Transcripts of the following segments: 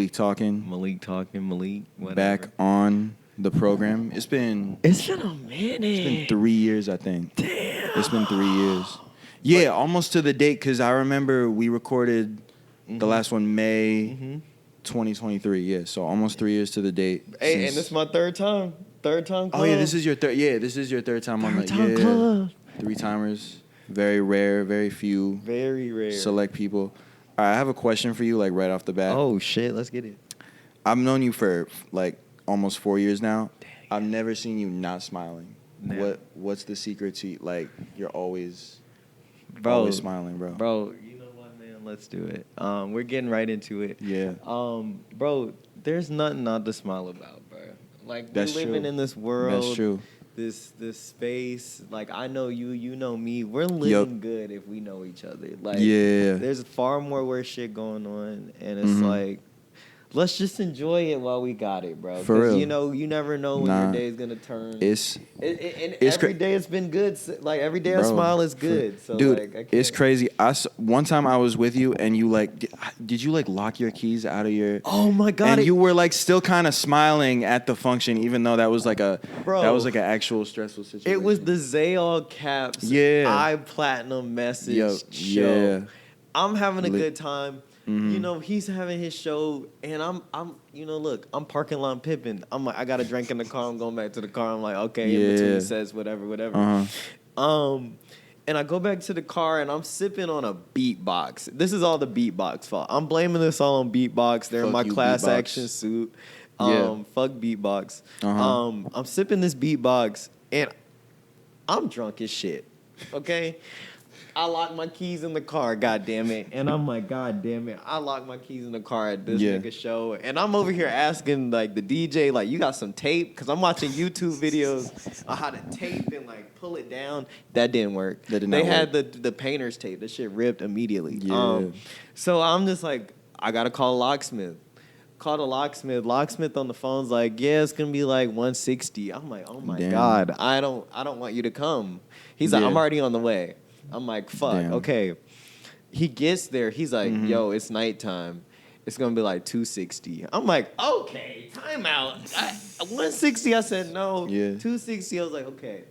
Malik talking. Whatever. Back on the program. It's been a minute. It's been 3 years, I think. Damn. It's been 3 years. Yeah, almost to the date, because I remember we recorded the last one May 2023. Yeah, so almost 3 years to the date. Hey, and this is my third time. Third time club. Oh yeah, this is your third. Yeah, this is your third time on the club. 3-timers. Very rare, very few. Very rare. Select people. All right, I have a question for you, like right off the bat. Oh shit, let's get it. I've known you for like almost 4 years now. Dang. I've never seen you not smiling. Nah. What's the secret to like you're always smiling, bro? Bro, you know what, man? Let's do it. We're getting right into it. Yeah. Bro, there's nothing not to smile about, bro. Like That's we're living true. in this world. That's true. This space. Like I know you, you know me. We're living good if we know each other. Like there's far more worse shit going on, and it's like, let's just enjoy it while we got it, bro. For real. You know, you never know when your day is gonna turn. Every day it's been good. Like every day I smile is good. So dude, like, it's crazy. One time I was with you and you like, did you like lock your keys out of your? Oh my god! And you were like still kind of smiling at the function, even though that was like an actual stressful situation. It was the Zayal Caps iPlatinum message show. Yeah. I'm having a good time. You know, he's having his show, and I'm look, I'm parking lot pimping. I'm like, I got a drink in the car. I'm going back to the car. I'm like, okay, in between sets, whatever. And I go back to the car, and I'm sipping on a beatbox. This is all the beatbox fault. I'm blaming this all on beatbox. They're in my class action suit. Fuck beatbox. I'm sipping this beatbox, and I'm drunk as shit. Okay. I locked my keys in the car, god damn it. And I'm like, god damn it. I locked my keys in the car at this nigga show. And I'm over here asking like the DJ, like, you got some tape? Because I'm watching YouTube videos on how to tape and like pull it down. That didn't work. They had the painter's tape. That shit ripped immediately. Yeah. So I'm just like, I gotta call a locksmith. Called a locksmith. Locksmith on the phone's like, yeah, it's gonna be like 160. I'm like, oh my god, I don't want you to come. He's like, I'm already on the way. I'm like, fuck, okay. He gets there. He's like, yo, it's nighttime. It's going to be like 260. I'm like, okay, time out. 160, I said no. Yeah. 260, I was like, okay.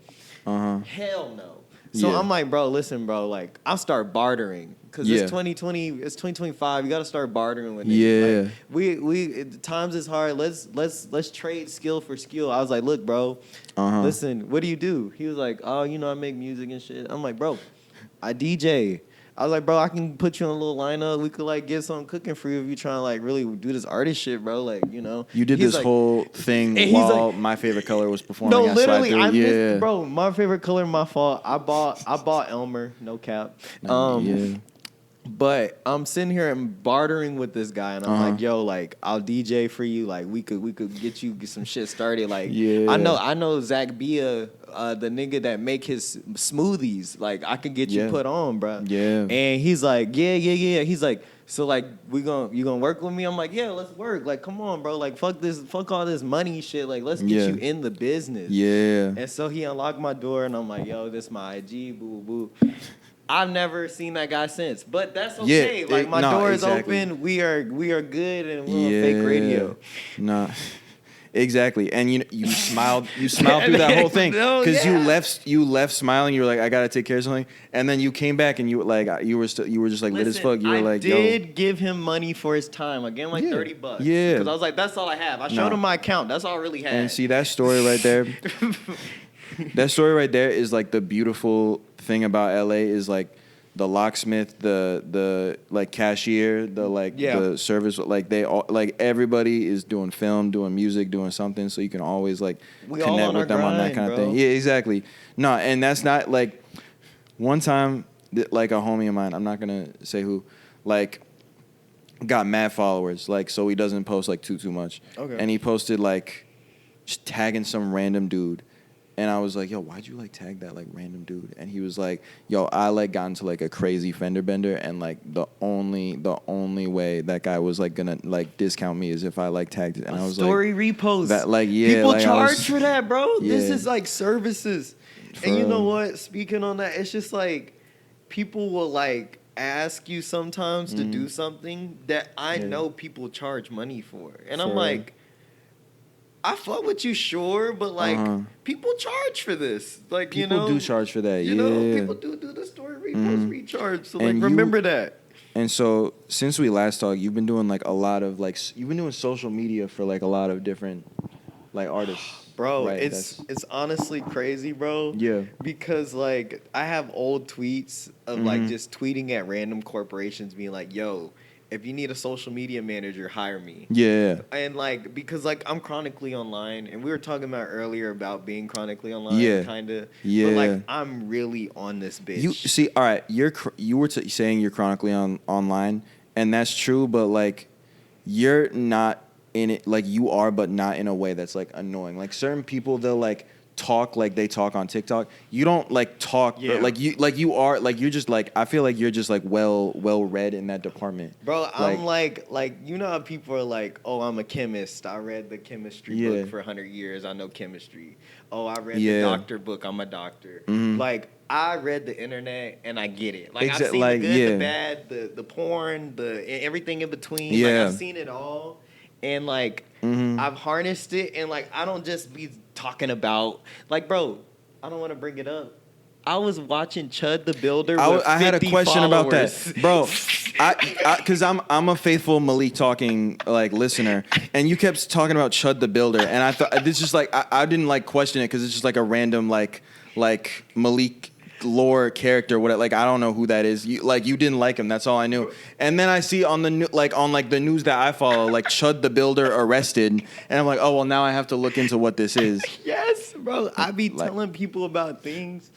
Hell no. So I'm like, bro, listen, bro. Like, I'll start bartering. Because it's 2020, it's 2025. You got to start bartering with it. Yeah. Like, times is hard. Let's trade skill for skill. I was like, look, bro, listen, what do you do? He was like, oh, you know, I make music and shit. I'm like, bro, I DJ. I was like, bro, I can put you on a little lineup. We could like get something cooking for you if you trying to like really do this artist shit, bro. Like, you know. You did this whole thing while like, My Favorite Color was performing. No, literally, I missed, bro. My Favorite Color, my fault. I bought Elmer, no cap. But I'm sitting here and bartering with this guy, and I'm like, yo, like I'll DJ for you. Like we could get some shit started. Like I know Zach Bia, the nigga that make his smoothies. Like I could get you put on, bro. Yeah. And he's like, yeah. He's like, so like you gonna work with me? I'm like, yeah, let's work. Like come on, bro. Like fuck all this money shit. Like let's get you in the business. Yeah. And so he unlocked my door, and I'm like, yo, this my IG, boo boo. I've never seen that guy since, but that's okay. Like my door is open. We are good, and we're on fake radio. Nah, exactly. And you smiled through that whole thing because you left smiling. You were like, I gotta take care of something, and then you came back and you were just like lit as fuck. You were like, yo. I did give him money for his time. I gave him like $30. Yeah, because I was like, that's all I have. I showed him my account. That's all I really had. And see that story right there. That story right there is like the beautiful thing about LA is like the locksmith, the like cashier, the service, like they all like everybody is doing film, doing music, doing something, so you can always like connect with them on that kind of thing. Yeah, exactly. No, and that's not like one time like a homie of mine, I'm not gonna say who, like got mad followers, like so he doesn't post like too much. Okay. And he posted like just tagging some random dude. And I was like, yo, why'd you like tag that like random dude? And he was like, yo, I like got into like a crazy fender bender, and like the only way that guy was like gonna like discount me is if I like tagged it. And I was story like, repost. That like people like, charge for that, bro. Yeah. This is like services. And you know what? Speaking on that, it's just like people will like ask you sometimes to do something that I know people charge money for. And I'm like, I fuck with you, sure, but like people charge for this. Like, people do charge for that. You know, people do the story repost recharge. So like, remember that. And so since we last talked, you've been doing like a lot of like you've been doing social media for like a lot of different like artists. Bro, right? it's honestly crazy, bro. Yeah. Because like I have old tweets of like just tweeting at random corporations being like, yo, if you need a social media manager, hire me. Yeah. And like, because like I'm chronically online, and we were talking about earlier about being chronically online, kind of. Yeah. But like, I'm really on this bitch. You see, all right, you were saying you're chronically online, and that's true, but like, you're not in it, like you are, but not in a way that's like annoying. Like certain people, they'll like talk like they talk on TikTok. You don't like talk like you are like you're just like I feel like you're just like well read in that department. Bro, I'm like you know how people are like, oh, I'm a chemist. I read the chemistry book for 100 years. I know chemistry. Oh, I read the doctor book. I'm a doctor. Like I read the internet and I get it. Like I've seen the good, the bad, the porn, the everything in between. Like I've seen it all. And like I've harnessed it, and like I don't just be talking about like, bro, I don't want to bring it up. I was watching Chud the Builder. I had a question about that, bro. Because I'm a faithful Malik talking like listener, and you kept talking about Chud the Builder, and I thought this just like I didn't like question it because it's just like a random like Malik lore character, whatever. Like I don't know who that is. You didn't like him. That's all I knew. And then I see on the the news that I follow, like Chud the Builder arrested, and I'm like, oh well, now I have to look into what this is. Yes, bro. I be telling people about things.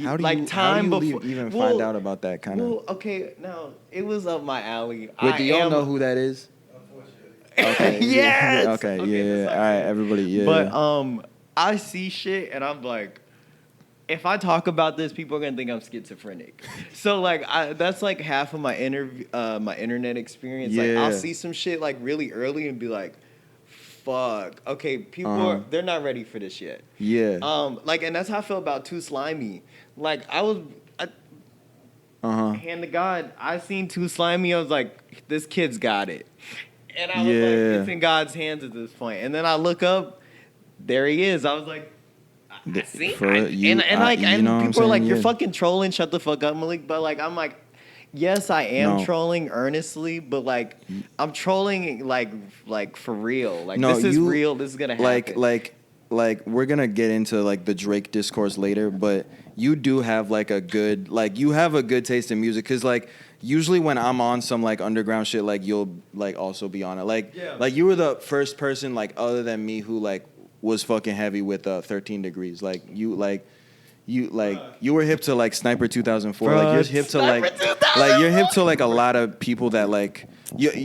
How do you even find out about that kind of? Well, okay, now it was up my alley. Wait, do y'all know who that is? Okay. Yes. Okay. Yeah. All right. Everybody. Yeah. But I see shit, and I'm like, if I talk about this, people are gonna think I'm schizophrenic. So like, that's like half of my my internet experience. Like, I'll see some shit like really early and be like, "Fuck, okay, people they're not ready for this yet." Yeah. Like, and that's how I feel about Too Slimy. Like, hand to God, I seen Too Slimy. I was like, this kid's got it, and I was like, it's in God's hands at this point. And then I look up, there he is. I was like. See, people are like, you're fucking trolling. Shut the fuck up, Malik. But like, I'm like, yes, I am trolling earnestly, but like, I'm trolling like for real. Like this is real. This is gonna happen. Like we're gonna get into like the Drake discourse later, but you do have like a good you have a good taste in music because like usually when I'm on some like underground shit, like you'll like also be on it. Like you were the first person like other than me who like was fucking heavy with 13 Degrees. Like you were hip to like Sniper 2004. Bro, like you're hip to you're hip to like a lot of people that like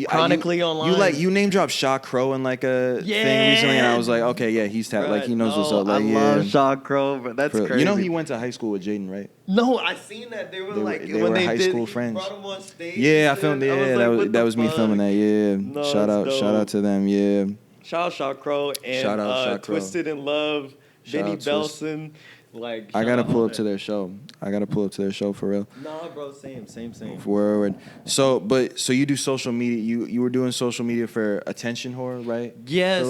chronically online. You name dropped Shaw Crow in like a thing recently, and I was like, okay, yeah, he's tapped. Like he knows what's up. Like, I love Shaw Crow, but that's crazy. You know he went to high school with Jaden, right? No, I seen that. They were high school friends. Brought him on stage. Yeah, I filmed. Yeah, that was me filming that. Yeah, no, shout out to them. Yeah. Shout out Shaw Crow and Shaw Crow. Twisted in Love, Benny Belson. Like I gotta pull up to their show. For real. Nah, bro, same. Word. So you do social media. You were doing social media for Attention Whore, right? Yes.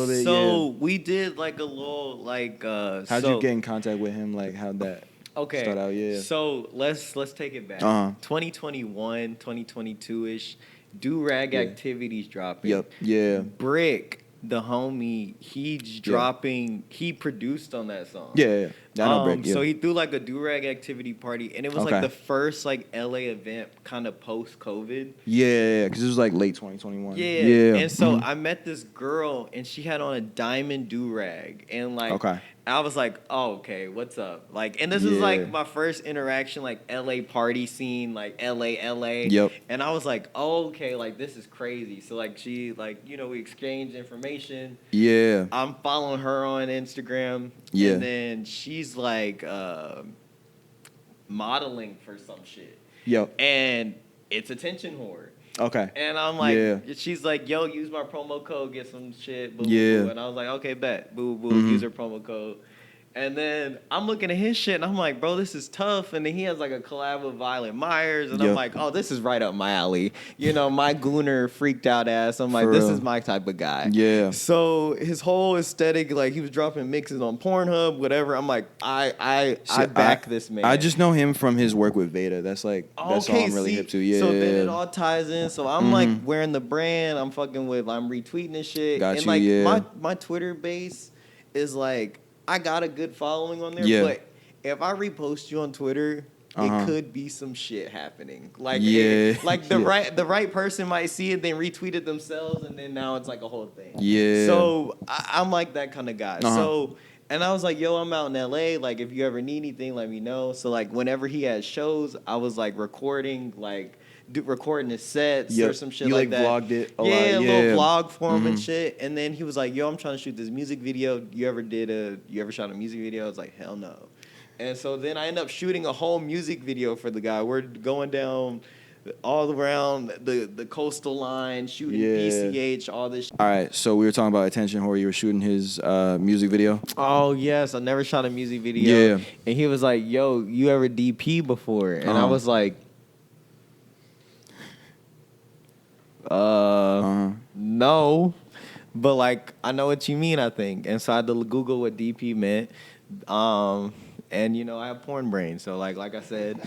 We did like a little like. How'd you get in contact with him? Like how'd that? Okay. Start out, yeah. So let's take it back. 2021, 2022-ish. Do-rag activities dropping. Yep. Yeah. Brick, the homie, he's dropping. He produced on that song. Yeah. I know Brick. Yeah. So he threw like a do-rag activity party, and it was like the first like LA event kind of post-COVID. Yeah, because it was like late 2021. Yeah. And so I met this girl, and she had on a diamond do-rag, and like. I was like, oh, okay, what's up? Like, and this is like my first interaction, like LA party scene, like LA. Yep. And I was like, oh, okay, like this is crazy. So like she, like, you know, we exchanged information. Yeah. I'm following her on Instagram. Yeah. And then she's like modeling for some shit. Yep. And it's Attention Whore. Okay. And I'm like, she's like, yo, use my promo code, get some shit, boo, boo, boo. And I was like, okay, bet, boo, boo, use her promo code. And then I'm looking at his shit and I'm like, bro, this is tough. And then he has like a collab with Violet Myers. And I'm like, oh, this is right up my alley. You know, my gooner freaked out ass. I'm like, this is my type of guy. Yeah. So his whole aesthetic, like he was dropping mixes on Pornhub, whatever. I'm like, I back this man. I just know him from his work with Veda. That's like, that's all I'm really hip to. Yeah. So then it all ties in. So I'm like wearing the brand. I'm retweeting this shit. Got and you, like my Twitter base is like, I got a good following on there, but if I repost you on Twitter, it could be some shit happening. Like, the right person might see it, then retweet it themselves, and then now it's like a whole thing. Yeah. So I'm like that kind of guy. So, and I was like, yo, I'm out in LA. Like, if you ever need anything, let me know. So, like, whenever he had shows, I was like recording his sets or some shit like that. You vlogged it a lot. A little vlog for him and shit. And then he was like, yo, I'm trying to shoot this music video. You ever shot a music video? I was like, hell no. And so then I ended up shooting a whole music video for the guy. We're going down all around the coastal line, shooting PCH, all this shit. All right, so we were talking about Attention Whore. You were shooting his music video. Oh, yes. I never shot a music video. Yeah. And he was like, yo, you ever DP before? And I was like, no, but like I know what you mean, I think. And so I had to Google what DP meant. And you know, I have porn brain, so like I said,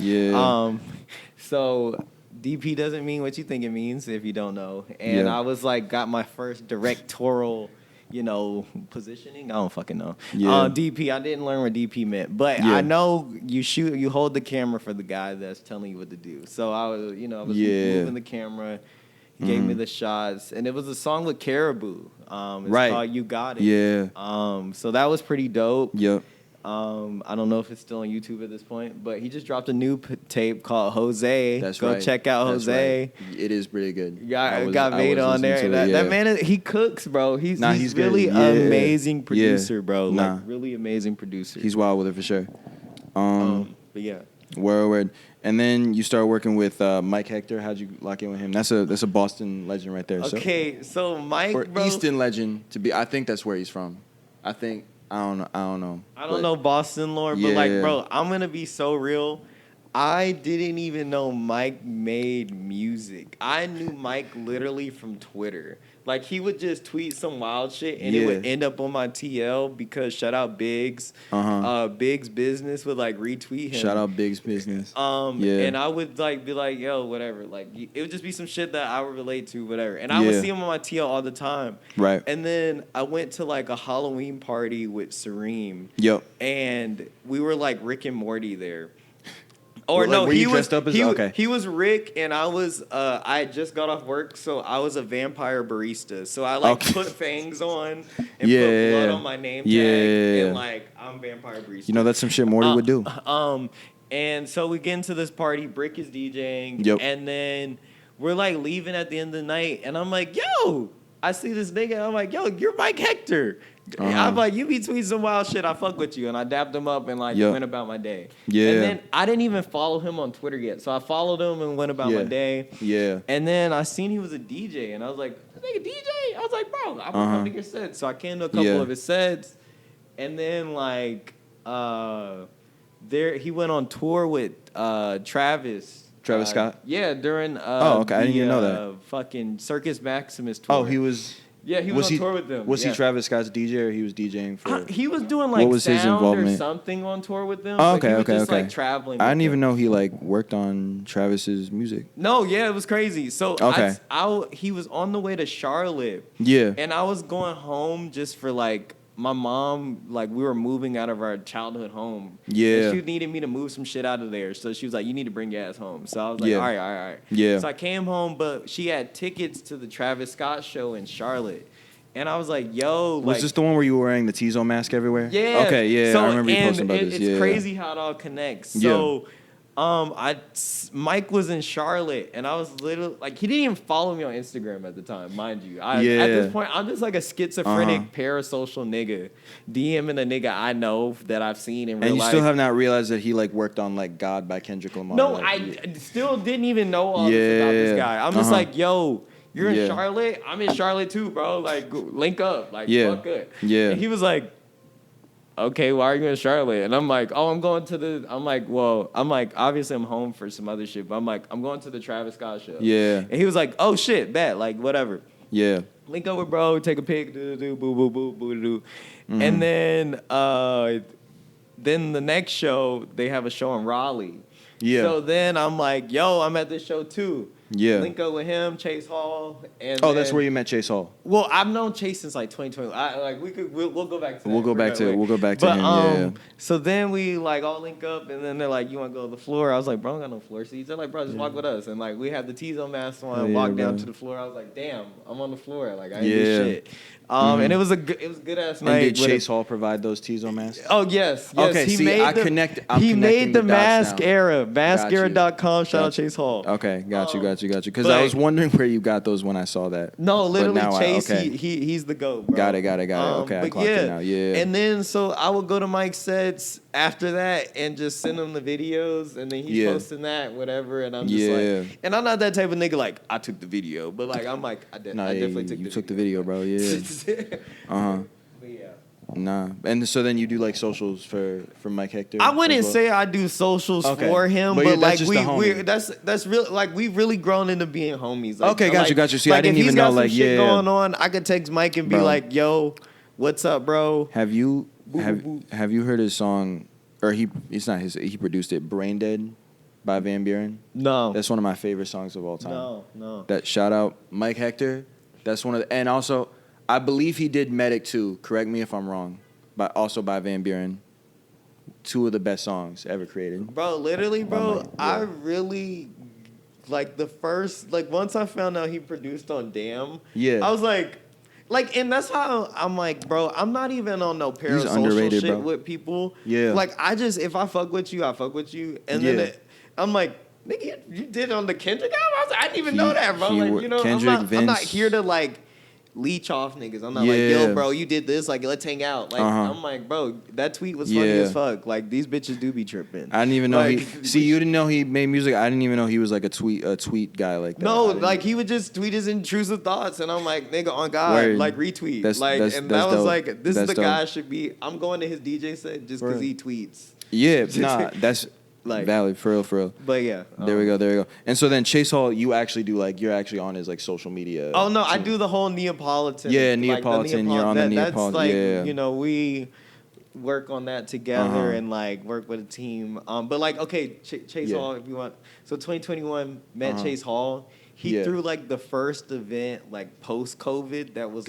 so DP doesn't mean what you think it means if you don't know. And I was like, got my first directorial, you know, positioning. I don't fucking know. DP, I didn't learn what DP meant, but I know you hold the camera for the guy that's telling you what to do. So I was moving the camera. He gave me the shots, and it was a song with Caribou. It's called "You Got It." Yeah. So that was pretty dope. Yep. I don't know if it's still on YouTube at this point, but he just dropped a new tape called Jose. Go check out Jose. Right. It is pretty good. Got Veda on there. That man, he cooks, bro. He's really amazing producer, bro. Like really amazing producer. He's wild with it for sure. But yeah. Word. And then you start working with Mike Hector. How'd you lock in with him? That's a Boston legend right there. Okay, so Mike, or bro, Easton legend to be. I think that's where he's from. I don't know. I don't know Boston lore, but like, bro, I'm gonna be so real. I didn't even know Mike made music. I knew Mike literally from Twitter. Like, he would just tweet some wild shit, and it would end up on my TL because shout out Biggs. Biggs Business would, like, retweet him. Shout out Biggs Business. And I would, like, be like, yo, whatever. Like, it would just be some shit that I would relate to, whatever. And I would see him on my TL all the time. Right. And then I went to, like, a Halloween party with Sareem. Yep. And we were, like, Rick and Morty there. Or well, no, he was dressed up as okay. He was Rick, and I was I had just got off work, so I was a vampire barista. So I put fangs on and put blood on my name tag, and like I'm vampire barista. You know that's some shit Morty would do. And so we get into this party. Brick is DJing, and then we're like leaving at the end of the night, and I'm like, yo, I see this nigga, and I'm like, yo, you're Mike Hector. I'm like, you be tweeting some wild shit, I fuck with you. And I dapped him up and like went about my day. Yeah. And then I didn't even follow him on Twitter yet. So I followed him and went about my day. Yeah. And then I seen he was a DJ. And I was like, this nigga DJ? I was like, bro, I'm gonna come to your sets. So I came to a couple of his sets. And then like he went on tour with Travis. Travis Scott? Yeah, during I didn't even know that. Fucking Circus Maximus tour. Oh, he was... Yeah, he was on tour with them. Was he Travis Scott's DJ or he was DJing for... he was doing like sound or something on tour with them. Oh, okay, he was just like traveling. I didn't even know he like worked on Travis's music. No, it was crazy. So he was on the way to Charlotte. Yeah. And I was going home just for like my mom, like we were moving out of our childhood home. Yeah. And she needed me to move some shit out of there. So she was like, you need to bring your ass home. So I was like, all right. Yeah. So I came home, but she had tickets to the Travis Scott show in Charlotte. And I was like, yo. Was this the one where you were wearing the T-Zone mask everywhere? Yeah. Okay, yeah. So, I remember you posting about this. It's crazy how it all connects. So Mike was in Charlotte, and I was literally like, he didn't even follow me on Instagram at the time, mind you. At this point, I'm just like a schizophrenic parasocial nigga, DMing a nigga I know that I've seen in real life. And you still have not realized that he like worked on like God by Kendrick Lamar. No, I still didn't even know all this about this guy. I'm just like, yo, you're in Charlotte? I'm in Charlotte too, bro. Like, link up. Like, fuck good. Yeah. And he was like, okay, why are you in Charlotte? And I'm like, oh, I'm like, obviously I'm home for some other shit, but I'm like, I'm going to the Travis Scott show. Yeah. And he was like, oh shit, bet, like whatever. Yeah. Link up with bro, take a pic, boo, boo, boo, boo, doo. And then the next show, they have a show in Raleigh. Yeah. So then I'm like, yo, I'm at this show too. Yeah. Link up with him, Chase Hall, and that's where you met Chase Hall. Well, I've known Chase since like 2020. We'll go back to that. We'll go back to him. Yeah. So then we like all link up, and then they're like, "You want to go to the floor?" I was like, "Bro, I don't got no floor seats." They're like, "Bro, just walk with us." And like we had the T-zone mask on, walk down to the floor. I was like, "Damn, I'm on the floor." Like I ain't do shit. And it was a good ass night. And did Chase Hall provide those T-zone masks? Oh yes. Okay. He made the mask era. Maskera.com. Shout out Chase Hall. Okay, got you. Because I was wondering where you got those when I saw that. No, literally Chase. He's the GOAT, bro. Got it. Okay, I clocked it now. Yeah. And then so I would go to Mike's sets after that and just send him the videos, and then he's posting that, whatever. And I'm just like, and I'm not that type of nigga like I took the video, but like I'm like I definitely took the video, bro. Yeah. But yeah. Nah, and so then you do like socials for Mike Hector. I wouldn't say I do socials for him, but like we that's real. Like we've really grown into being homies. Like, okay, got you. See, like, I didn't even know like shit going on. I could text Mike and be like, "Yo, what's up, bro?" Have you heard his song? Or it's not his. He produced it. Brain Dead by Van Buren. No, that's one of my favorite songs of all time. No. That shout out Mike Hector. That's one of the, and also I believe he did Medic too. Correct me if I'm wrong. But also by Van Buren. Two of the best songs ever created. Bro, literally, bro, I really like the first once I found out he produced on Damn. Yeah. I was like, and that's how I'm like, bro, I'm not even on no parasocial shit bro. With people. Yeah. Like if I fuck with you, I fuck with you. And then I'm like, nigga, you did on the Kendrick album? I didn't even know that, bro. I'm not here to leech off niggas. I'm not like, yo, bro, you did this. Like, let's hang out. Like, I'm like, bro, that tweet was funny as fuck. Like, these bitches do be tripping. I didn't even know you didn't know he made music. I didn't even know he was like a tweet guy like that. No, like he would just tweet his intrusive thoughts, and I'm like, nigga, on God, like retweet. That was like, this is the guy I should be. I'm going to his DJ set just because he tweets. Yeah, nah, that's. Valid, for real. But yeah. There we go. And so then Chase Hall, you actually do you're actually on his social media. Oh no, I do the whole Neapolitan. Yeah, Neapolitan. You're on the Neapolitan. That's we work on that together and work with a team. But okay, Chase Hall, if you want. So 2021 met Chase Hall. He threw the first event post COVID that was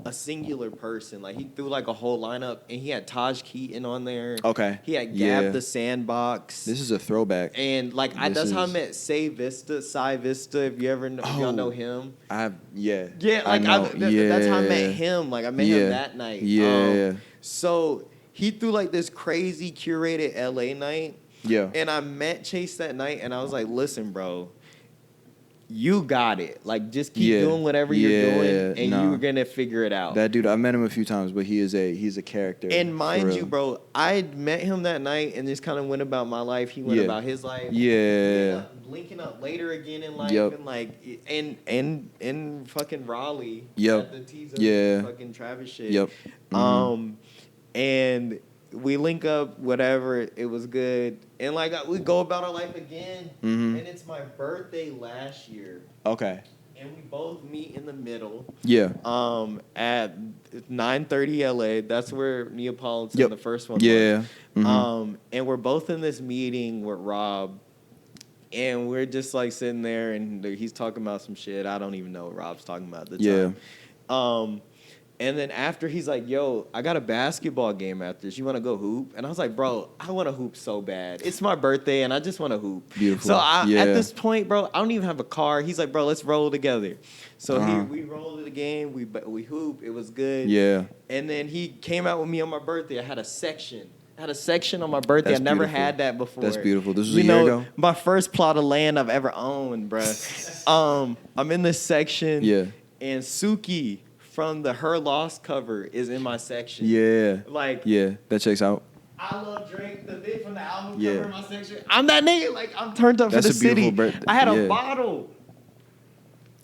a singular person. Like, he threw a whole lineup, and he had Taj Keaton on there. Okay. He had Gab the Sandbox. This is a throwback. And that's how I met Cy Vista. If you ever know, if y'all know him. Yeah, that's how I met him. I met him that night. Yeah. So he threw this crazy curated LA night. Yeah. And I met Chase that night, and I was like, listen, bro, you got it. Just keep doing whatever you're doing, and you're gonna figure it out. That dude, I met him a few times, but he's a character. And mind you, bro, I met him that night and just kind of went about my life. He went about his life. Yeah. Linking up later again in life, and in fucking Raleigh. At the T-Zone, fucking Travis shit. Yep. And we link up, whatever. It was good, and we go about our life again. And it's my birthday last year. Okay. And we both meet in the middle. Yeah. At 9:30 LA. That's where Neapolitan, the first one. Yeah. Was. And we're both in this meeting with Rob, and we're just sitting there, and he's talking about some shit. I don't even know what Rob's talking about at the time. And then after, he's like, yo, I got a basketball game after this. You want to go hoop? And I was like, bro, I want to hoop so bad. It's my birthday, and I just want to hoop. Beautiful. So at this point, bro, I don't even have a car. He's like, bro, let's roll together. So we rolled the game. We hoop. It was good. Yeah. And then he came out with me on my birthday. I had a section. On my birthday. I never had that before. That's beautiful. This was a year ago? My first plot of land I've ever owned, bro. I'm in this section. Yeah. And Suki from the Her Loss cover is in my section. Yeah. That checks out. I Love Drake, the bit from the album cover in my section. I'm that nigga. I'm turned up for the city. I had a bottle.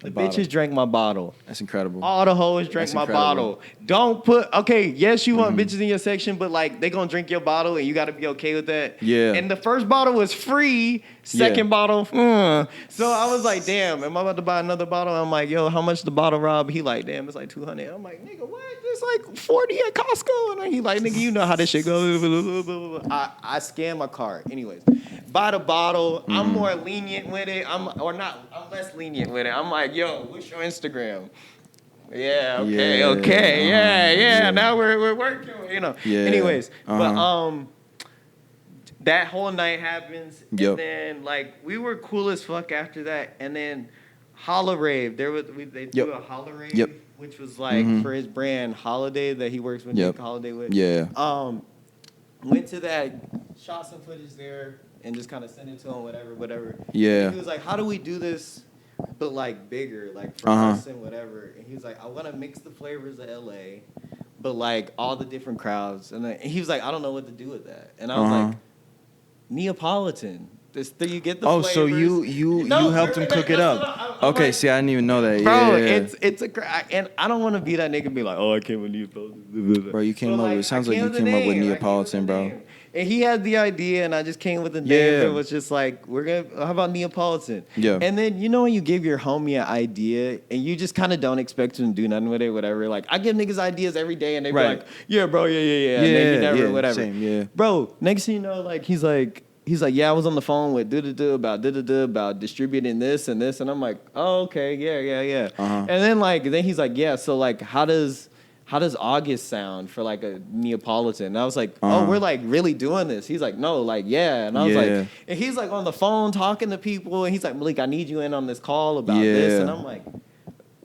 The bitches drank my bottle. That's incredible. All the hoes drank my bottle. Don't put, okay, yes, you want bitches in your section, but like they gonna drink your bottle and you gotta be okay with that. Yeah. And the first bottle was free. Second bottle, So I was like, damn, am I about to buy another bottle? I'm like, yo, how much the bottle, Rob? He like, damn, it's like $200. I'm like, nigga, what? It's like $40 at Costco. And he like, nigga, you know how this shit goes. I scanned my card. Anyways, buy the bottle. I'm more lenient with it. I'm less lenient with it. I'm like, yo, what's your Instagram? Yeah, okay, yeah. Now we're working, you know. Yeah. Anyways, but that whole night happens, and then like we were cool as fuck after that, and then Holla Rave. They do a Holla Rave, which was like for his brand Holiday that he works with Nick Holiday with. Yeah. Went to that, shot some footage there, and just kind of sent it to him, whatever. Yeah. And he was like, "How do we do this, but like bigger, like for us and whatever?" And he was like, "I want to mix the flavors of LA, but like all the different crowds." And he was like, "I don't know what to do with that." And I was like, Neapolitan. You get the flavors. So you helped him cook it up. Okay, like, see, I didn't even know that. Bro, it's and I don't want to be that nigga and be like, oh, I came with Neapolitan. Bro, you came up with, it sounds like you came up with Neapolitan, bro. And he had the idea, and I just came with the name. It was just like, how about Neapolitan? Yeah. And then, you know when you give your homie an idea, and you just kind of don't expect him to do nothing with it, whatever. Like, I give niggas ideas every day, and they be like, yeah, bro, yeah. And then you never, whatever. Same, Bro, next thing you know, like, he's like, yeah, I was on the phone with about distributing this and this, and I'm like, oh, okay, yeah. And then he's like, yeah, so like, how does August sound for like a Neapolitan? And I was like, oh, we're like really doing this. He's like, no, like, yeah. And I was like, and he's like on the phone talking to people, and he's like, Malik, I need you in on this call about this, and I'm like,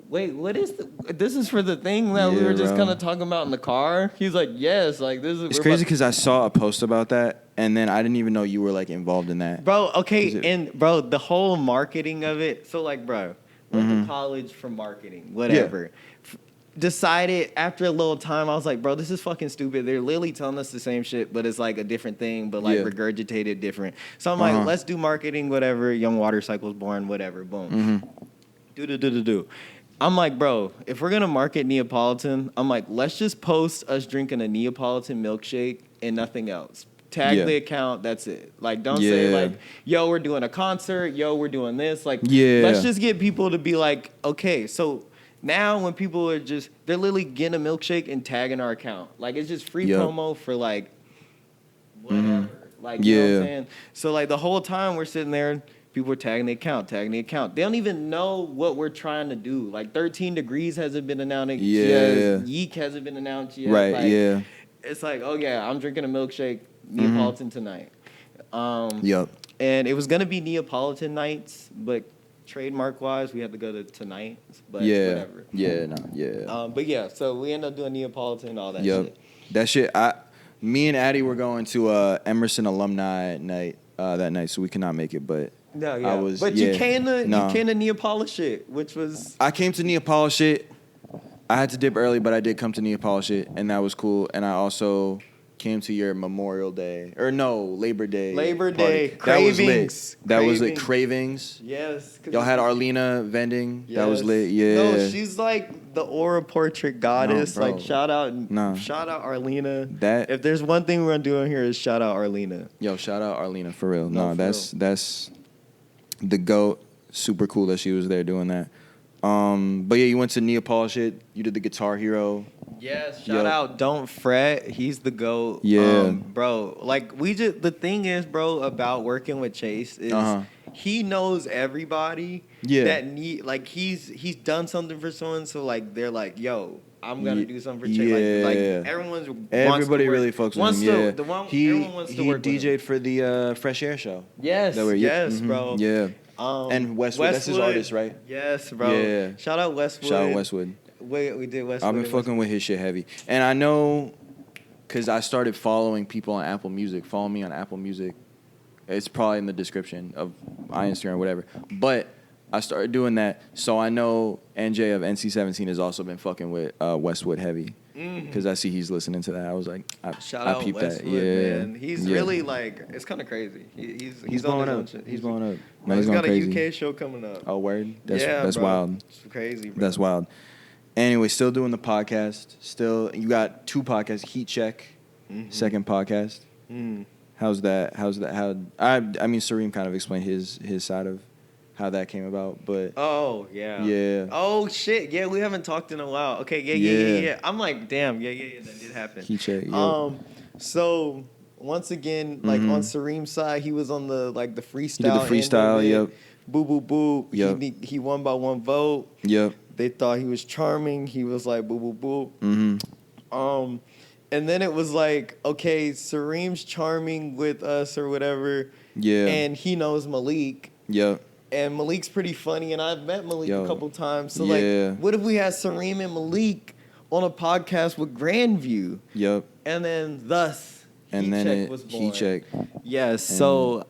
wait, what is this is for the thing that we were just kind of talking about in the car? He's like, yes, like this is. It's crazy because I saw a post about that, and then I didn't even know you were like involved in that. Bro, okay, and bro, the whole marketing of it. So like, bro, went to college for marketing, whatever. Yeah. Decided after a little time, I was like, bro, this is fucking stupid. They're literally telling us the same shit, but it's like a different thing, but like regurgitated different. So I'm like, let's do marketing, whatever. Young Water Cycle's born, whatever. Boom. Do. I'm like, bro, if we're gonna market Neapolitan, I'm like, let's just post us drinking a Neapolitan milkshake and nothing else. Tag the account, that's it. Like, don't say like, yo, we're doing a concert, yo, we're doing this. Like, let's just get people to be like, okay, so now when people are they're literally getting a milkshake and tagging our account. Like, it's just free promo for like whatever. Like, you know what I'm saying? So like the whole time we're sitting there, people are tagging the account. They don't even know what we're trying to do. Like 13 Degrees hasn't been announced yet. Yeek hasn't been announced yet. Right, like, it's like, oh yeah, I'm drinking a milkshake, Neapolitan tonight. And it was going to be Neapolitan nights, but trademark-wise, we had to go to tonight. But whatever. But yeah, so we ended up doing Neapolitan and all that shit. That shit, me and Addie were going to Emerson alumni night that night, so we could not make it, but... No, yeah. You came to Neapolitan shit, which was... I came to Neapolitan shit. I had to dip early, but I did come to Neapolitan shit, and that was cool. And I also came to your Memorial Day. Or no, Labor Day. Labor Day. Cravings. That was lit. Cravings. Yes. Y'all had Arlena vending. Yes. That was lit. Yeah. No, she's like the aura portrait goddess. Like, shout out Arlena. If there's one thing we're going to do in here is shout out Arlena. Yo, shout out Arlena, for real. That's the GOAT. Super cool that she was there doing that. But yeah, you went to Neapolitan shit. You did the Guitar Hero. Yes, shout out Don't Fret. He's the GOAT. Yeah. Bro, like the thing is, bro, about working with Chase is he knows everybody that he's done something for someone, so like they're like, yo, I'm gonna do something for Chase. Like everybody really fucks with him. Everyone wants to work. He DJ'd for the Fresh Air show. Yes, bro. Yeah. And Westwood, that's his artist, right? Yes, bro. Yeah. Shout out Westwood. We did Westwood. I've been fucking with his shit heavy. And I know, because I started following people on Apple Music. Follow me on Apple Music. It's probably in the description of my Instagram, whatever. But I started doing that, so I know NJ of NC-17 has also been fucking with Westwood heavy. Because I see he's listening to that. I was like, shout out Westwood, man. He's really like, it's kind of crazy. He's blowing up. He's blowing up. No, he's got a UK show coming up. Oh, word? That's wild. It's crazy, bro. That's wild. Anyway, still doing the podcast. Still, you got 2 podcasts. Heat Check, second podcast. How's that? How I mean, Sareem kind of explained his side of how that came about, but yeah. Oh shit, yeah, we haven't talked in a while. Okay, yeah. I'm like, damn, yeah, that did happen. Heat Check. So once again, like on Sareem's side, he was on the freestyle. He did the freestyle. Yep. Boo boo boo. Yep. He won by 1 vote. Yep. They thought he was charming. He was like boo boo boo. And then it was like, okay, Sareem's charming with us or whatever. Yeah. And he knows Malik. Yep. And Malik's pretty funny, and I've met Malik a couple times. So like, what if we had Sareem and Malik on a podcast with Grandview? Yep. And then thus Heat Check was born. Heat Check. Yes. And so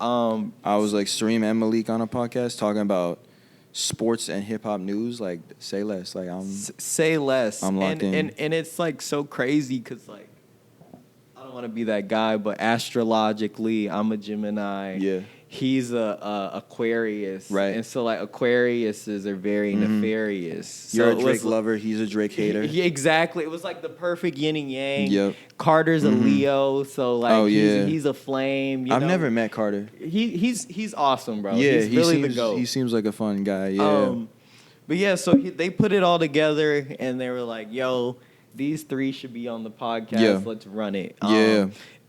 I was like Sareem and Malik on a podcast talking about sports and hip hop news. Like, say less. Like say less. I'm locked in. And it's like so crazy because like I don't want to be that guy, but astrologically I'm a Gemini. Yeah. He's a Aquarius, right? And so like Aquariuses are very nefarious. You're a Drake lover. He's a Drake hater. Exactly. It was like the perfect yin and yang. Yep. Carter's a Leo, so like he's a flame. I've never met Carter. He's awesome, bro. Yeah, he's really the GOAT. He seems like a fun guy. Yeah. But yeah, so they put it all together, and they were like, "Yo, these 3 should be on the podcast. Yeah. Let's run it."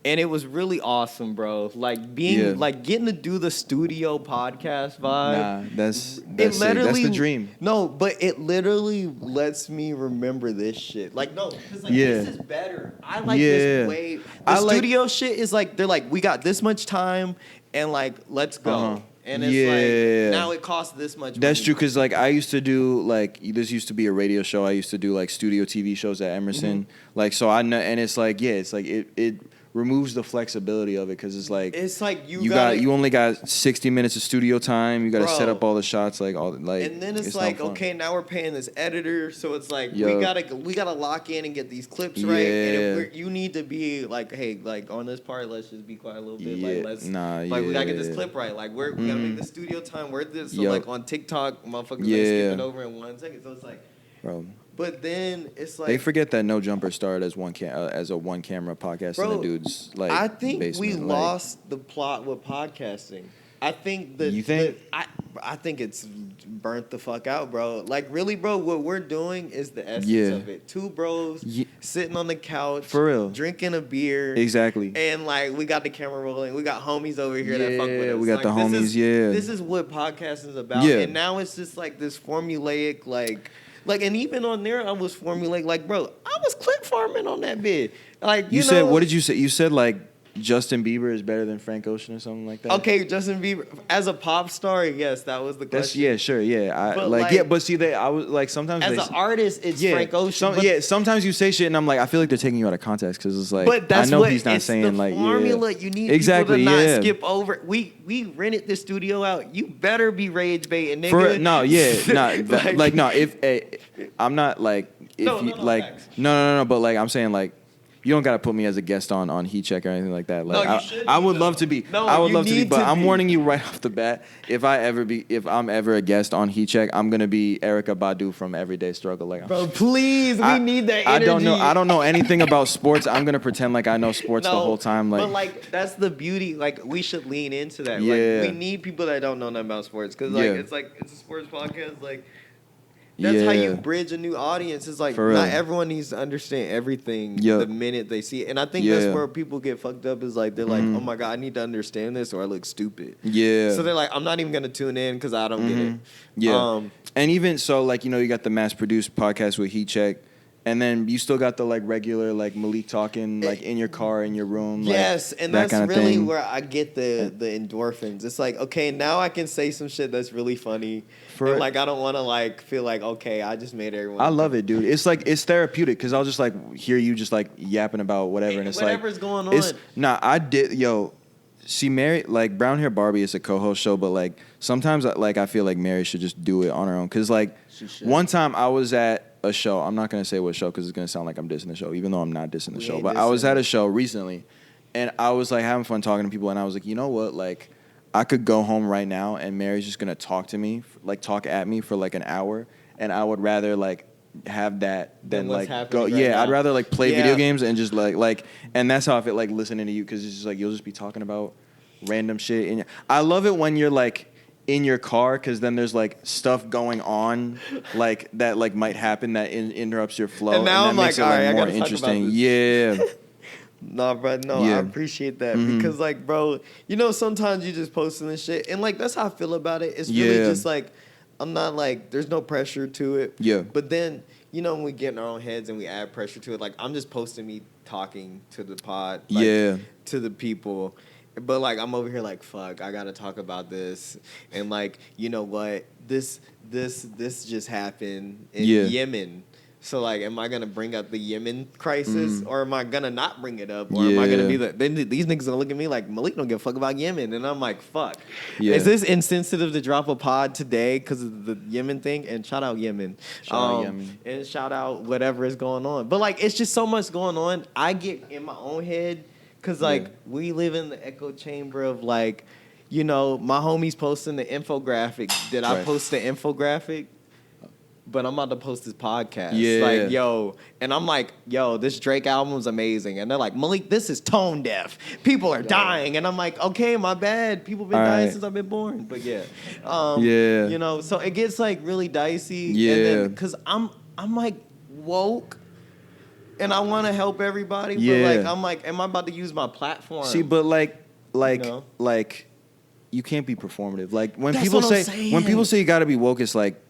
And it was really awesome, bro. Like getting to do the studio podcast vibe. Nah, that's the dream. No, but it literally lets me remember this shit. Like, no, because like this is better. I like this way. The studio shit is like, they're like, we got this much time and like, let's go. And it's like, now it costs this much money. That's true, because like I used to do like, this used to be a radio show. I used to do like studio TV shows at Emerson. Like, so I know, and it's like, it removes the flexibility of it, because it's like you only got 60 minutes of studio time. You got to set up all the shots, and then it's like, okay, now we're paying this editor, so it's like we gotta lock in and get these clips right. And if you need to be like, hey, like on this part, let's just be quiet a little bit. Like we gotta get this clip right. Like we gotta make the studio time worth it. So like on TikTok, motherfuckers skip it over in 1 second. So it's like, bro. But then it's like, they forget that No Jumper started as a one camera podcast in the dude's like I think basement. We lost the plot with podcasting. I think that you think I think it's burnt the fuck out, bro. Like really, bro, what we're doing is the essence of it. 2 bros sitting on the couch, for real, drinking a beer, exactly, and like we got the camera rolling. We got homies over here that fuck with us. We got the homies. This is what podcasting is about. And now it's just like this formulaic like, and even on there, I was formulating, like, bro, I was clip farming on that bit. Like, you know, said, what did you say? You said, like, Justin Bieber is better than Frank Ocean or something like that? Okay, Justin Bieber. As a pop star, yes, that was the question. Sure. But see, I was, like, sometimes. As an artist, it's Frank Ocean. Sometimes you say shit, and I'm like, I feel like they're taking you out of context, because it's like, but that's I know he's not saying, like, formula. You need people to not skip over. We rented the studio out. You better be rage baiting, nigga. I'm not, like, no, but, like, I'm saying, like, you don't gotta put me as a guest on Heat Check or anything like that. Like, I would love to be. I would love to be, but I'm warning you right off the bat. If I'm ever a guest on Heat Check, I'm gonna be Erykah Badu from Everyday Struggle. Like, bro, please, we need that energy. I don't know anything about sports. I'm gonna pretend like I know sports the whole time. Like, but like that's the beauty. Like, we should lean into that. Yeah. Like, we need people that don't know nothing about sports, because it's a sports podcast. Like, that's how you bridge a new audience. It's like, not everyone needs to understand everything the minute they see it. And I think that's where people get fucked up, is like, they're like, oh my God, I need to understand this or I look stupid. Yeah. So they're like, I'm not even going to tune in because I don't get it. Yeah. And even so, like, you know, you got the mass-produced podcast with Heat Check. And then you still got the, like, regular, like, Malik talking, like, in your car, in your room. Yes, like, and that's really where I get the endorphins. It's like, okay, now I can say some shit that's really funny. And, like, I don't want to, like, feel like, okay, I just made everyone. I love it, dude. It's, like, it's therapeutic, because I'll just, like, hear you just, like, yapping about whatever. And it's whatever's going on. I did, see, Mary, like, Brown Hair Barbie is a co-host show, but, like, sometimes, like, I feel like Mary should just do it on her own. Because, like, one time I was at a show. I'm not going to say what show, because it's going to sound like I'm dissing the show, even though I'm not dissing the show. But I was at a show recently, and I was, like, having fun talking to people, and I was like, you know what? Like, I could go home right now and Mary's just gonna talk to me, like talk at me for like an hour, and I would rather like have that than like go. Right now. I'd rather like play video games and just like, and that's how I feel like listening to you, because it's just like you'll just be talking about random shit. And I love it when you're like in your car, because then there's like stuff going on like that like might happen that interrupts your flow, and now that I'm like, all right, more I gotta interesting. Talk about this. Yeah. Nah, bro, no, I appreciate that because, like, bro, you know, sometimes you just posting this shit, and like that's how I feel about it. It's really just like I'm not like there's no pressure to it. Yeah. But then when we get in our own heads and we add pressure to it, like I'm just posting me talking to the pod, like, to the people. But like I'm over here like fuck, I gotta talk about this, and like you know what, this just happened in Yemen. So like, am I gonna bring up the Yemen crisis, or am I gonna not bring it up, or am I gonna be then these niggas gonna look at me like Malik don't give a fuck about Yemen, and I'm like fuck. Yeah. Is this insensitive to drop a pod today because of the Yemen thing? And shout out Yemen, and shout out whatever is going on. But like, it's just so much going on. I get in my own head. Because, like, we live in the echo chamber of, like, you know, my homies posting the infographic. Did I post the infographic? But I'm about to post this podcast. Yeah. Like, yo. And I'm like, yo, this Drake album's amazing. And they're like, Malik, this is tone deaf. People are dying. And I'm like, okay, my bad. People been dying since I've been born. But, yeah. You know, so it gets, like, really dicey. Yeah. And then, because I'm like, woke. And I want to help everybody, but like I'm like, am I about to use my platform? See, but like you can't be performative. Like when That's people say you got to be woke, it's like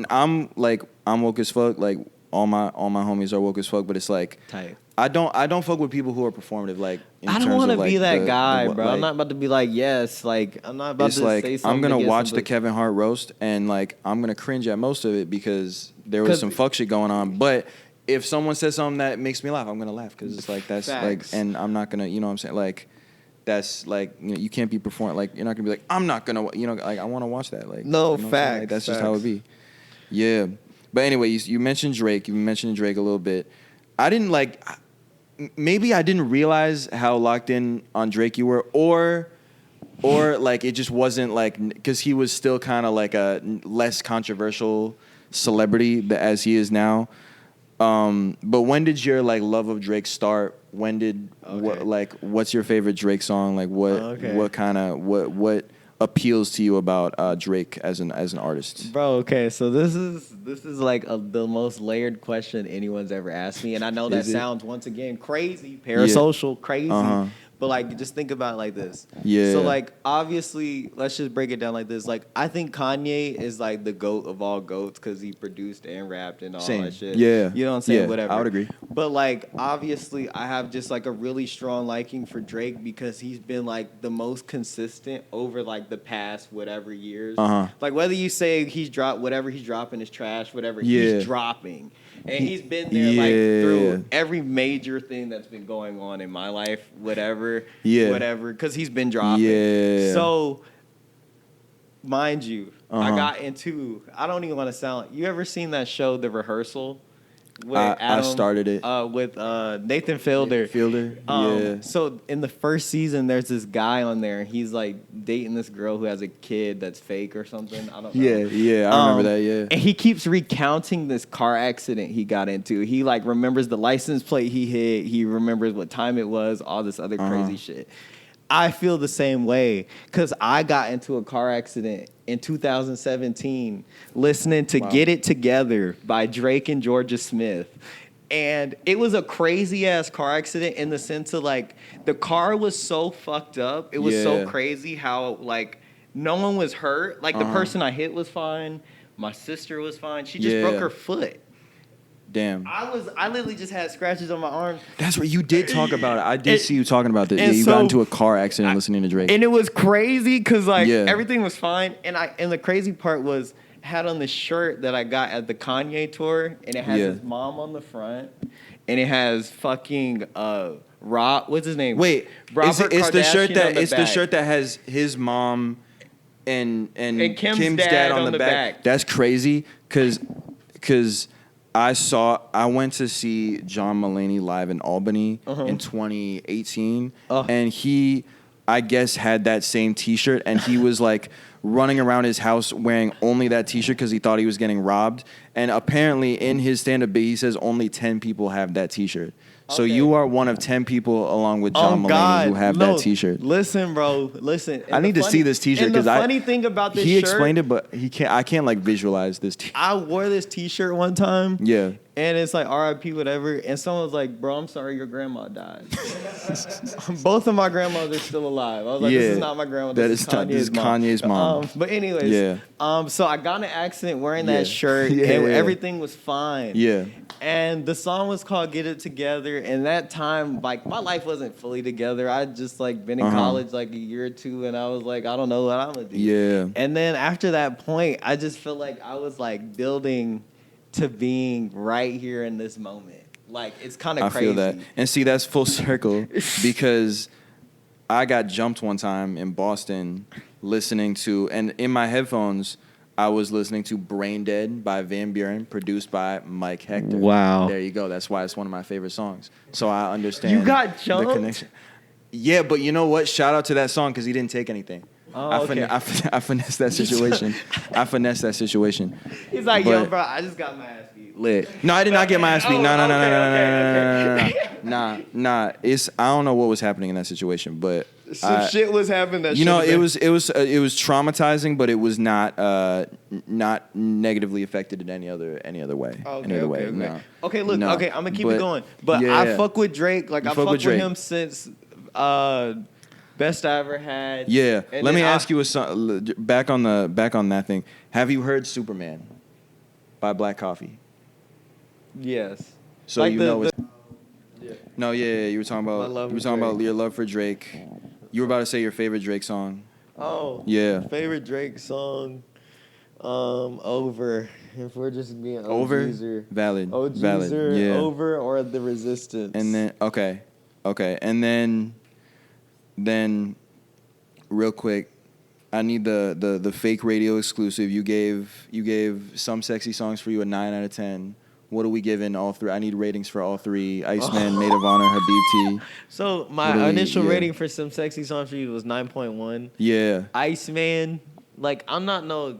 I'm woke as fuck. Like all my homies are woke as fuck, but it's like tight. I don't fuck with people who are performative. Like I don't want to be that guy, bro. I'm not about to be like like I'm not about to say something. I'm gonna watch the Kevin Hart roast and like I'm gonna cringe at most of it because there was some fuck shit going on, but. If someone says something that makes me laugh, I'm gonna laugh because it's like that's like, and I'm not gonna, you know what I'm saying, like that's like, you know, you can't be performing like you're not gonna be like I'm not gonna, you know, like I want to watch that, like no, you know facts. Like, that's just how it be. Yeah, but anyway, you mentioned Drake. You mentioned Drake a little bit. I didn't like, maybe I didn't realize how locked in on Drake you were, or like it just wasn't like because he was still kind of like a less controversial celebrity as he is now. But when did your like love of Drake start? When did what's your favorite Drake song? Like what kind of what appeals to you about Drake as an artist? Bro, okay, so this is like the most layered question anyone's ever asked me, and I know that sounds once again crazy, parasocial, crazy. But like, just think about it like this. Yeah. So like, obviously, let's just break it down like this. Like, I think Kanye is like the GOAT of all GOATs because he produced and rapped and all that shit. Yeah. You know what I'm saying? Yeah, whatever. I would agree. But like, obviously, I have just like a really strong liking for Drake because he's been like the most consistent over like the past whatever years. Like whether you say whatever he's dropping is trash, whatever he's dropping. And he's been there like through every major thing that's been going on in my life, whatever, because he's been dropping. Yeah. So, mind you, I got into, I don't even want to sound, you ever seen that show, The Rehearsal? I started it with Nathan Fielder. So in the first season, there's this guy on there. And he's like dating this girl who has a kid that's fake or something. I don't know. Yeah, I remember that. Yeah. And he keeps recounting this car accident he got into. He like remembers the license plate he hit. He remembers what time it was. All this other crazy shit. I feel the same way because I got into a car accident in 2017 listening to Get It Together by Drake and Georgia Smith. And it was a crazy-ass car accident in the sense of, like, the car was so fucked up. It was so crazy how, like, no one was hurt. Like, the person I hit was fine. My sister was fine. She just broke her foot. Damn. I literally just had scratches on my arm. That's what you did talk about. I did see you talking about this. Yeah, you got into a car accident listening to Drake. And it was crazy because like everything was fine. And the crazy part was I had on this shirt that I got at the Kanye tour, and it has his mom on the front, and it has fucking what's his name? Wait, Robert it's the shirt that the shirt that has his mom and Kim's dad on the back. That's crazy because I went to see John Mulaney live in Albany in 2018, and he I guess, had that same T-shirt, and he was like running around his house wearing only that T-shirt because he thought he was getting robbed. And apparently, in his stand-up bit, he says only 10 people have that T-shirt. So you are one of 10 people, along with John Mulaney, who have that T-shirt. Listen, bro. Listen. I need to see this T-shirt because the funny thing about this shirt, he explained it, but I can't like visualize this T-shirt. I wore this T-shirt one time. Yeah. And it's like R.I.P. whatever. And someone was like, "Bro, I'm sorry, your grandma died." Both of my grandmothers are still alive. I was like, "This is not my grandma. This is Kanye's mom." But anyways, so I got in an accident wearing that shirt, and everything was fine. Yeah. And the song was called "Get It Together." And that time, like, my life wasn't fully together. I'd just like been in college like a year or two, and I was like, I don't know what I'm gonna do. Yeah. And then after that point, I just felt like I was like building to being right here in this moment. Like, it's kind of crazy. I feel that. And see, that's full circle because I got jumped one time in Boston listening to, and in my headphones, I was listening to Brain Dead by Van Buren, produced by Mike Hector. Wow. There you go. That's why it's one of my favorite songs. So I understand you got jumped? The connection. Yeah, but you know what? Shout out to that song because he didn't take anything. Oh, I finessed that situation. I finessed that situation. He's like, yo, bro, I just got my ass beat. Lit. No, I did not get my ass beat. No. Nah. I don't know what was happening in that situation, but some shit was happening. That it was traumatizing, but it was not negatively affected in any other way. Okay. No. Okay, look. No. Okay, I'm gonna keep it going. But I fuck with Drake. Like I fuck with him since. Best I ever had. Yeah. Let me ask you back on that thing. Have you heard Superman by Black Coffee? Yes. So like it's No, yeah, you were talking about your love for Drake. You were about to say your favorite Drake song. Oh. Yeah. Favorite Drake song. Over. If we're just being Over. Valid. Yeah. Over or The Resistance. And then okay. And then real quick, I need the fake radio exclusive. You gave Some Sexy Songs for You a 9 out of 10. What are we giving all three? I need ratings for all three. Iceman, Maid of Honor, Habibti. So my initial rating for Some Sexy Songs for You was 9.1. Yeah. Iceman, like I'm not no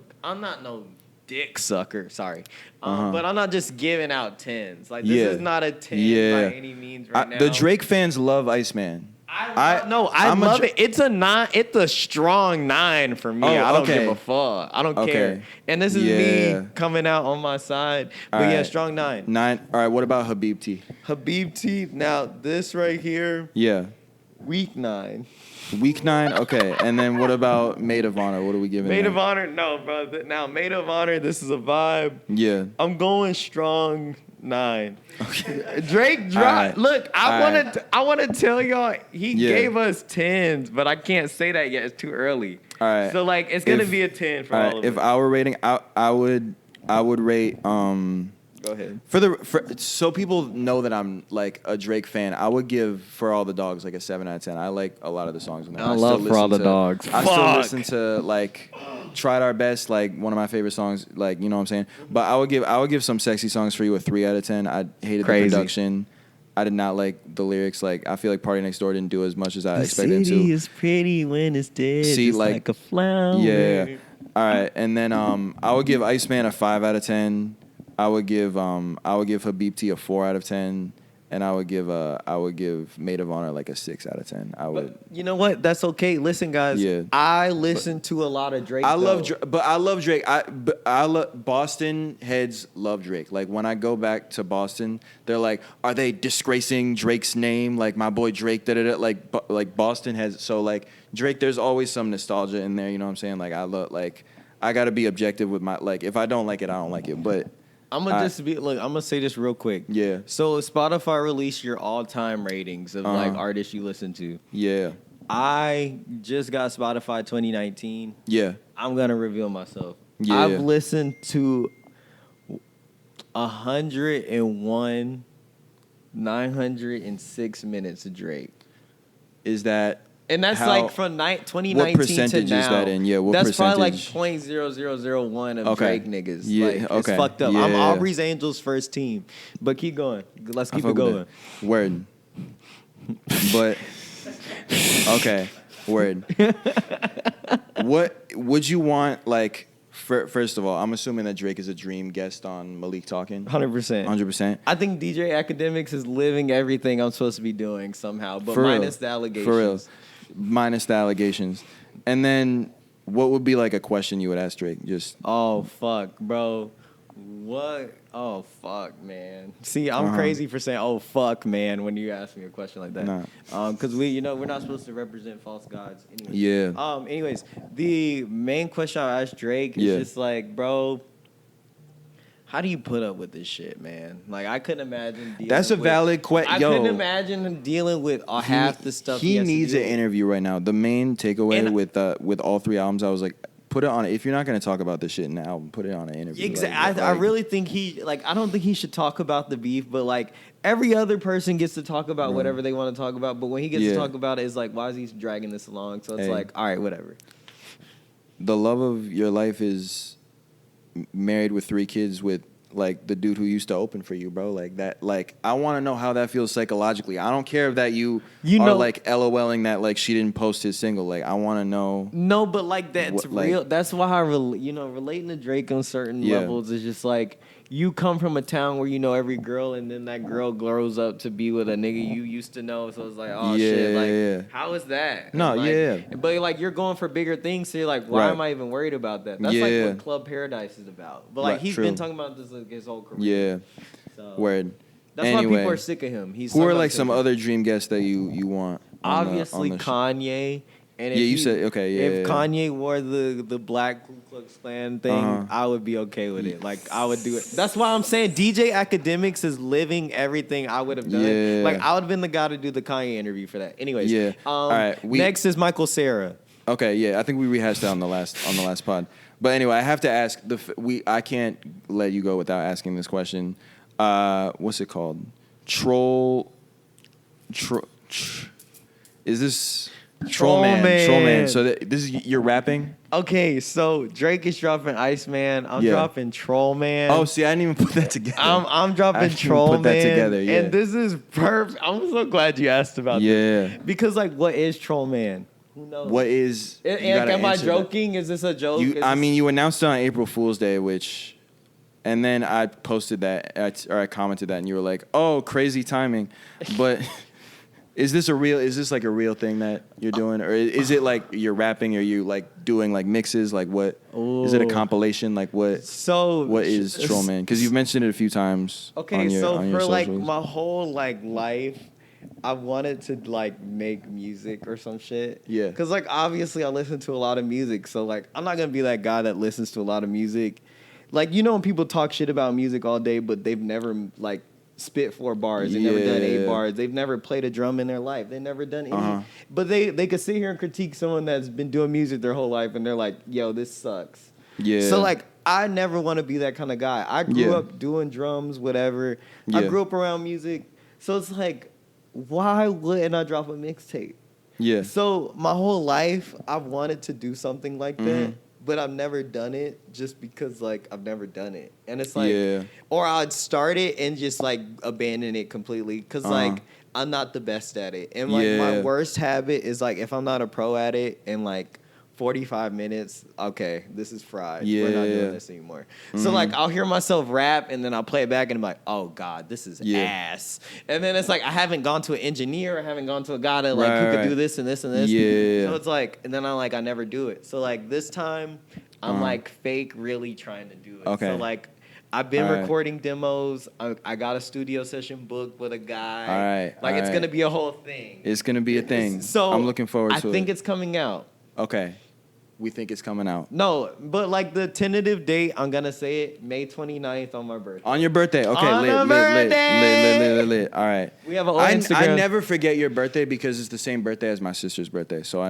dick sucker. Sorry. But I'm not just giving out 10s. Like this is not a 10 by any means right now. The Drake fans love Iceman. I love it. It's a 9. It's a strong 9 for me. I don't give a fuck. I don't care. And this is me coming out on my side. But strong 9. 9. All right. What about Habibti? Habibti. Now this right here. Yeah. Weak 9. Week 9. Okay. And then what about Maid of Honor? What are we giving? Maid of Honor. No, bro. Now Maid of Honor. This is a vibe. Yeah. I'm going strong 9. Okay. Drake dropped. Look, I want to tell y'all he gave us 10s, but I can't say that yet. It's too early. All right. So like it's gonna be a 10 for all of us. If I were rating, I would rate. Go ahead. So people know that I'm like a Drake fan. I would give For All the Dogs like a 7 out of 10. I like a lot of the songs on there. I love For All the Dogs. I still listen to like Tried Our Best, like one of my favorite songs. Like you know what I'm saying. But I would give Some Sexy Songs for You a 3 out of 10. I hated the production. I did not like the lyrics. Like I feel like Party Next Door didn't do as much as I expected him to. The city is pretty when it's dead. See, just like a flower. Yeah. All right, and then I would give Iceman a 5 out of 10. I would give Habibti a 4 out of 10, and I would give Maid of Honor like a 6 out of 10. But you know what? That's okay. Listen, guys. Yeah. I listen to a lot of Drake. I love Drake. I love Boston heads love Drake. Like when I go back to Boston, they're like, "Are they disgracing Drake's name? Like my boy Drake." Like Boston heads. So like Drake, there's always some nostalgia in there. You know what I'm saying? Like I gotta be objective with my like. If I don't like it, I don't like it. But I'm gonna say this real quick. Yeah. So Spotify released your all-time ratings of like artists you listen to. Yeah. I just got Spotify 2019. Yeah. I'm gonna reveal myself. Yeah. I've listened to 101 906 minutes of Drake. Is that? And that's like from 2019 what percentage to now. Is that in? Yeah, what that's percentage? Probably like 0.0001 of Drake niggas. Yeah, like, it's fucked up. Yeah. I'm Aubrey's Angels first team. But keep going. Let's keep it going. Word. But, okay. Word. What would you want, like, first of all, I'm assuming that Drake is a dream guest on Malik Talking. 100%. 100%. I think DJ Academics is living everything I'm supposed to be doing somehow, but minus the allegations. For real. Minus the allegations. And then what would be like a question you would ask Drake? Just oh fuck, bro. What? Oh fuck, man. See, I'm crazy for saying oh fuck, man, when you ask me a question like that. Nah. Because we're not supposed to represent false gods. Anyways. Yeah. Anyways, the main question I asked Drake is just like, bro, how do you put up with this shit, man? Like, I couldn't imagine dealing That's a valid question. I couldn't imagine him dealing with half the stuff he needs an interview right now. The main takeaway with all 3 albums, I was like, put it on. If you're not going to talk about this shit in the album, put it on an interview. Exactly. I really think I don't think he should talk about the beef, but like every other person gets to talk about whatever they want to talk about. But when he gets to talk about it, it's like, why is he dragging this along? So it's like, all right, whatever. The love of your life is married with 3 kids with like the dude who used to open for you, bro. Like that. Like I want to know how that feels psychologically. I don't care if that you are like LOLing that like she didn't post his single. Like I want to know. No, but like that's real. Like, that's why relating to Drake on certain levels is just like you come from a town where you know every girl, and then that girl grows up to be with a nigga you used to know. So it's like, oh shit, like how is that? No, like, but like you're going for bigger things, so you're like, why am I even worried about that? That's like what Club Paradise is about. But like he's been talking about this like his whole career. Yeah, so, word. That's why people are sick of him. Who are like some other dream guests that you want? Obviously, Kanye. And you said okay. Yeah, if Kanye wore the black Ku Klux Klan thing, I would be okay with it. Like I would do it. That's why I'm saying DJ Academics is living everything I would have done. Yeah. Like I would have been the guy to do the Kanye interview for that. Anyways, all right. Next is Michael Cera. Okay, yeah, I think we rehashed that on the last pod. But anyway, I have to ask I can't let you go without asking this question. What's it called? Is this Troll Man? So this is you're rapping? Okay, so Drake is dropping Iceman. I'm dropping Troll Man. Oh, see, I didn't even put that together. I'm dropping Troll Man. Put that together, yeah. And this is perfect. I'm so glad you asked about this. Because like, what is Troll Man? Who knows? What is? Am I joking? Is this a joke? You announced it on April Fool's Day, and then I posted that, or I commented that, and you were like, "Oh, crazy timing," but. Is this like a real thing that you're doing, or is it like you're rapping, or you like doing like mixes? Like what? Ooh. Is it a compilation? Like what? So what is Troll Man? Because you've mentioned it a few times. Okay, on your socials. Like my whole like life, I wanted to like make music or some shit. Yeah. Because like obviously I listen to a lot of music, so like I'm not gonna be that guy that listens to a lot of music. Like when people talk shit about music all day, but they've never like spit 4 bars. They've never done 8 bars. They've never played a drum in their life. They've never done any. But they could sit here and critique someone that's been doing music their whole life, and they're like, yo, this sucks. Yeah. So, like, I never want to be that kind of guy. I grew up doing drums, whatever. Yeah. I grew up around music. So it's like, why wouldn't I drop a mixtape? Yeah. So my whole life, I've wanted to do something like that. But I've never done it just because, like, I've never done it. And it's like, or I'd start it and just, like, abandon it completely because, like, I'm not the best at it. And, like, my worst habit is, like, if I'm not a pro at it and, like, 45 minutes, okay, this is fried. We're not doing this anymore. So, like, I'll hear myself rap, and then I'll play it back, and I'm like, oh, God, this is ass. And then it's like I haven't gone to an engineer. I haven't gone to a guy that, like, who could do this and this and this. Yeah. So it's like, and then I never do it. So, like, this time, I'm, like, fake really trying to do it. Okay. So, like, I've been recording demos. I got a studio session booked with a guy. All right. Like, it's going to be a whole thing. It's going to be a thing. So I'm looking forward to it. I think it's coming out. Okay. We think it's coming out. No, but like the tentative date, I'm going to say it May 29th on my birthday. On your birthday. Okay, on lit. All right. We have an Instagram. I never forget your birthday because it's the same birthday as my sister's birthday. So I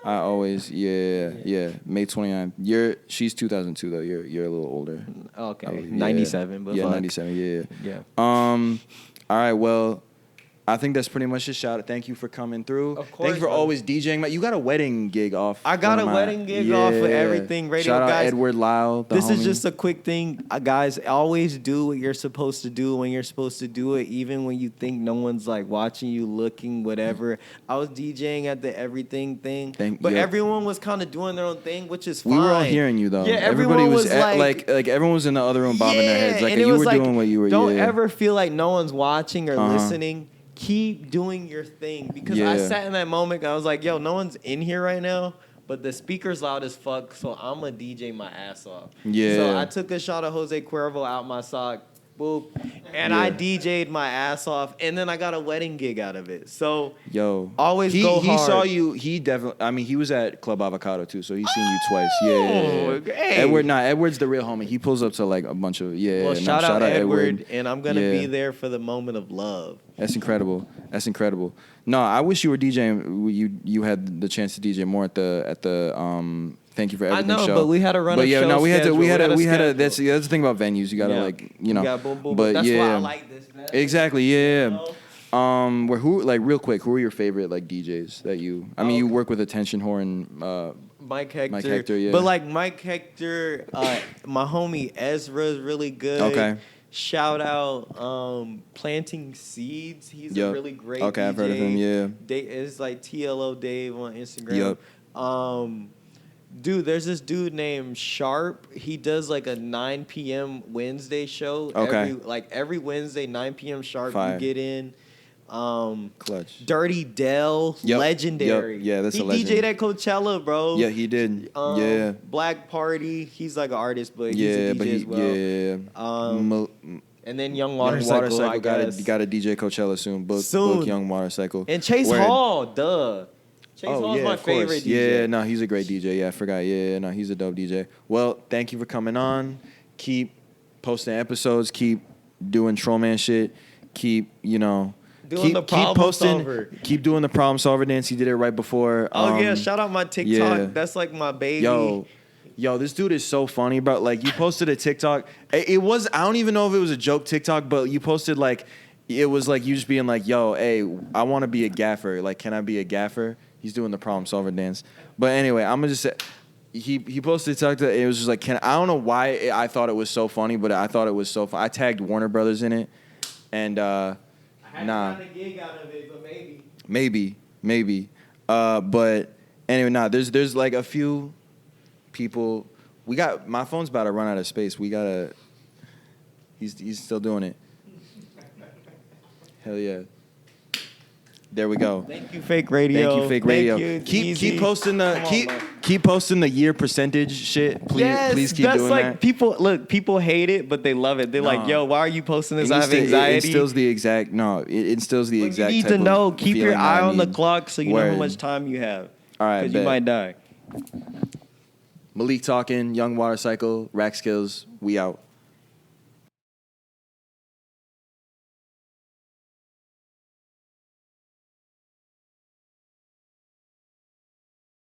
always, May 29th. She's 2002 though. You're a little older. Okay. 97, but 97, yeah. All right, well, I think that's pretty much a shout. Thank you for coming through. Of course. Thank you for always DJing. You got a wedding gig off. I got a wedding gig off of everything radio. Shout out guys, Edward Lyle. This homie. Is just a quick thing, guys. Always do what you're supposed to do when you're supposed to do it, even when you think no one's like watching you, looking, whatever. I was DJing at the everything thing, but everyone was kind of doing their own thing, which is fine. We were all hearing you though. Yeah, everybody was like everyone was in the other room bobbing their heads. Like you were doing what you were. Don't ever feel like no one's watching or listening. Keep doing your thing because I sat in that moment. I was like, yo, no one's in here right now, but the speaker's loud as fuck, so I'm going to DJ my ass off. Yeah. So I took a shot of Jose Cuervo out my sock, boop, and I DJ'd my ass off, and then I got a wedding gig out of it. So, always go hard. He saw you. He definitely, I mean, he was at Club Avocado, too, so he's seen you twice. Yeah. Hey. Edward's the real homie. He pulls up to, like, a bunch of, Well, shout out Edward, and I'm going to be there for the moment of love. That's incredible. No, I wish you were DJing. You had the chance to DJ more at the Thank You for Everything show. I know, but we had to run a show. We had to. That's the thing about venues. You gotta boom. But that's why I like this. Man. Exactly. Yeah. Real quick, who are your favorite like DJs that you? I mean, you work with Attention Horn. Mike Hector. Yeah. But like Mike Hector, my homie Ezra is really good. Okay. Shout out Planting Seeds. He's a really great DJ. I've heard of him, yeah. It's like TLO Dave on Instagram. Yep. Dude, there's this dude named Sharp. He does like a 9 p.m. Wednesday show. Okay. Every Wednesday, 9 p.m. sharp, you get in. Clutch. Dirty Dell, legendary. Yep. Yeah, that's a legend. He DJ'd at Coachella, bro. Yeah, he did. Black Party. He's like an artist, but he's a DJ as well. And then Young Watercycle, I guess. Got a DJ Coachella soon. Book Young Watercycle. And Chase Hall, duh. Chase Hall's my favorite DJ. Yeah, no, he's a great DJ. Yeah, I forgot. Yeah, no, he's a dope DJ. Well, thank you for coming on. Keep posting episodes. Keep doing Trollman shit. Keep, keep posting. Keep doing the problem solver dance. He did it right before. Shout out my TikTok. Yeah. That's like my baby. Yo, this dude is so funny, bro. Like you posted a TikTok. It was, I don't even know if it was a joke TikTok, but you posted like, it was like you just being like, yo, hey, I want to be a gaffer. Like, can I be a gaffer? He's doing the problem solver dance. But anyway, I'm gonna just say, he posted a TikTok. It was just like, I don't know why I thought it was so funny, but I thought it was so funny. I tagged Warner Brothers in it, and I had a gig out of it, but maybe. But anyway, there's like a few people. My phone's about to run out of space. He's still doing it. Hell yeah. There we go. Thank you, Fake Radio. Keep posting the year percentage shit. Please keep doing that. People hate it, but they love it. They're like, yo, why are you posting this? I have anxiety. It instills the exact You need to know. Keep your eye on the clock so you know how much time you have. All right, because you might die. Malik talking, Young Watercycle, Rack Skills, we out.